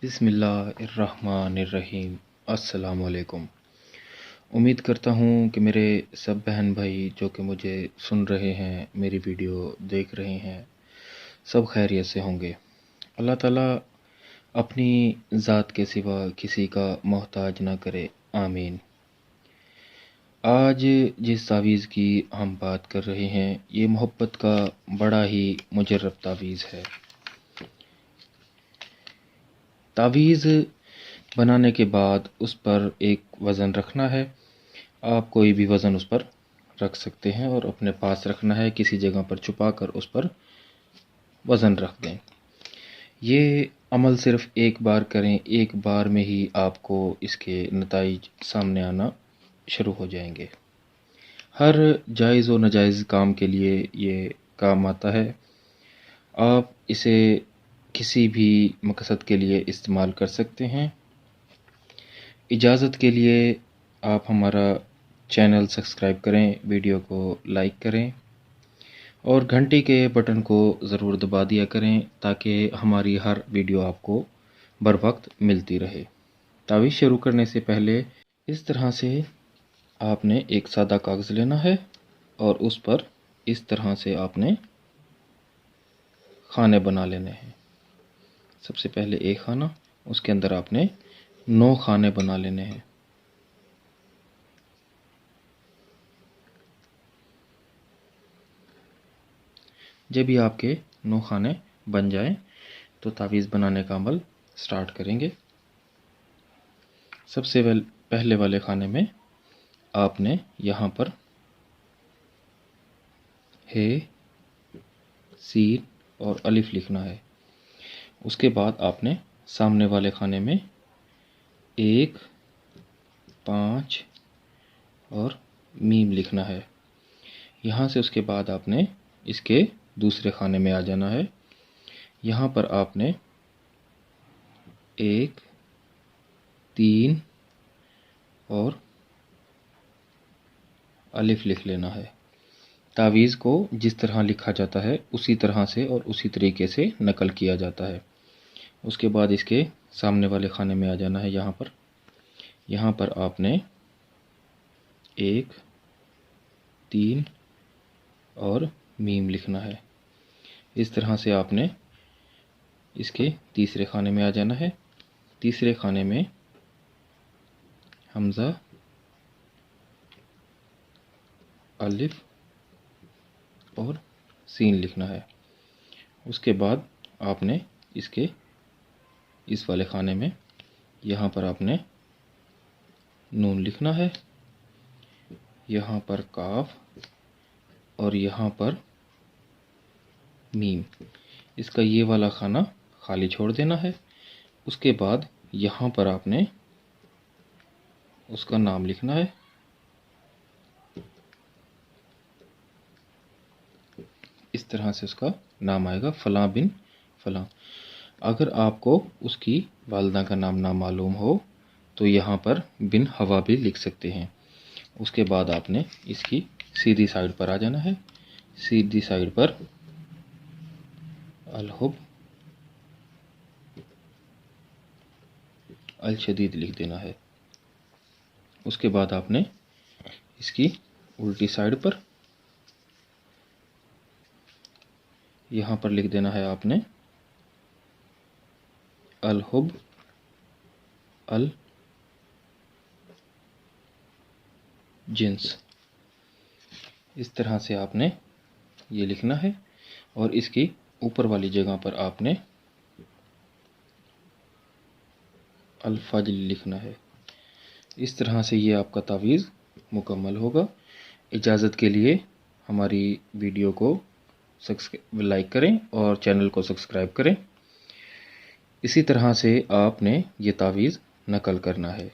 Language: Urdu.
بسم اللہ الرحمن الرحیم۔ السلام علیکم۔ امید کرتا ہوں کہ میرے سب بہن بھائی جو کہ مجھے سن رہے ہیں، میری ویڈیو دیکھ رہے ہیں، سب خیریت سے ہوں گے۔ اللہ تعالیٰ اپنی ذات کے سوا کسی کا محتاج نہ کرے، آمین۔ آج جس تعویذ کی ہم بات کر رہے ہیں، یہ محبت کا بڑا ہی مجرب تعویذ ہے۔ تعویذ بنانے کے بعد اس پر ایک وزن رکھنا ہے۔ آپ کوئی بھی وزن اس پر رکھ سکتے ہیں اور اپنے پاس رکھنا ہے، کسی جگہ پر چھپا کر اس پر وزن رکھ دیں۔ یہ عمل صرف ایک بار کریں، ایک بار میں ہی آپ کو اس کے نتائج سامنے آنا شروع ہو جائیں گے۔ ہر جائز و ناجائز کام کے لیے یہ کام آتا ہے۔ آپ اسے کسی بھی مقصد کے لیے استعمال کر سکتے ہیں۔ اجازت کے لیے آپ ہمارا چینل سبسکرائب کریں، ویڈیو کو لائک کریں اور گھنٹی کے بٹن کو ضرور دبا دیا کریں تاکہ ہماری ہر ویڈیو آپ کو بر وقت ملتی رہے۔ تعویذ شروع کرنے سے پہلے اس طرح سے آپ نے ایک سادہ کاغذ لینا ہے اور اس پر اس طرح سے آپ نے خانے بنا لینے ہیں۔ سب سے پہلے ایک خانہ، اس کے اندر آپ نے 9 خانے بنا لینے ہیں۔ جب یہ آپ کے 9 خانے بن جائیں تو تعویذ بنانے کا عمل سٹارٹ کریں گے۔ سب سے پہلے والے خانے میں آپ نے یہاں پر ہے، سین اور الف لکھنا ہے۔ اس کے بعد آپ نے سامنے والے خانے میں 1، 5 اور میم لکھنا ہے۔ یہاں سے اس کے بعد آپ نے اس کے دوسرے خانے میں آ جانا ہے۔ یہاں پر آپ نے 1، 3 اور الف لکھ لینا ہے۔ تعویذ کو جس طرح لکھا جاتا ہے اسی طرح سے اور اسی طریقے سے نقل کیا جاتا ہے۔ اس کے بعد اس کے سامنے والے خانے میں آ جانا ہے۔ یہاں پر آپ نے 1، 3 اور میم لکھنا ہے۔ اس طرح سے آپ نے اس کے تیسرے خانے میں آ جانا ہے۔ تیسرے خانے میں حمزہ، الف اور سین لکھنا ہے۔ اس کے بعد آپ نے اس والے خانے میں یہاں پر آپ نے نون لکھنا ہے، یہاں پر کاف اور یہاں پر میم۔ اس کا یہ والا خانہ خالی چھوڑ دینا ہے۔ اس کے بعد یہاں پر آپ نے اس کا نام لکھنا ہے۔ اس طرح سے اس کا نام آئے گا، فلاں بن فلاں۔ اگر آپ کو اس کی والدہ کا نام نہ معلوم ہو تو یہاں پر بن ہوا بھی لکھ سکتے ہیں۔ اس کے بعد آپ نے اس کی سیدھی سائیڈ پر آ جانا ہے۔ سیدھی سائیڈ پر الحب الشدید لکھ دینا ہے۔ اس کے بعد آپ نے اس کی الٹی سائیڈ پر یہاں پر لکھ دینا ہے آپ نے الحب الجنس۔ اس طرح سے آپ نے یہ لکھنا ہے اور اس کی اوپر والی جگہ پر آپ نے الفجر لکھنا ہے۔ اس طرح سے یہ آپ کا تعویذ مکمل ہوگا۔ اجازت کے لیے ہماری ویڈیو کو لائک کریں اور چینل کو سبسکرائب کریں۔ اسی طرح سے آپ نے یہ تعویذ نقل کرنا ہے۔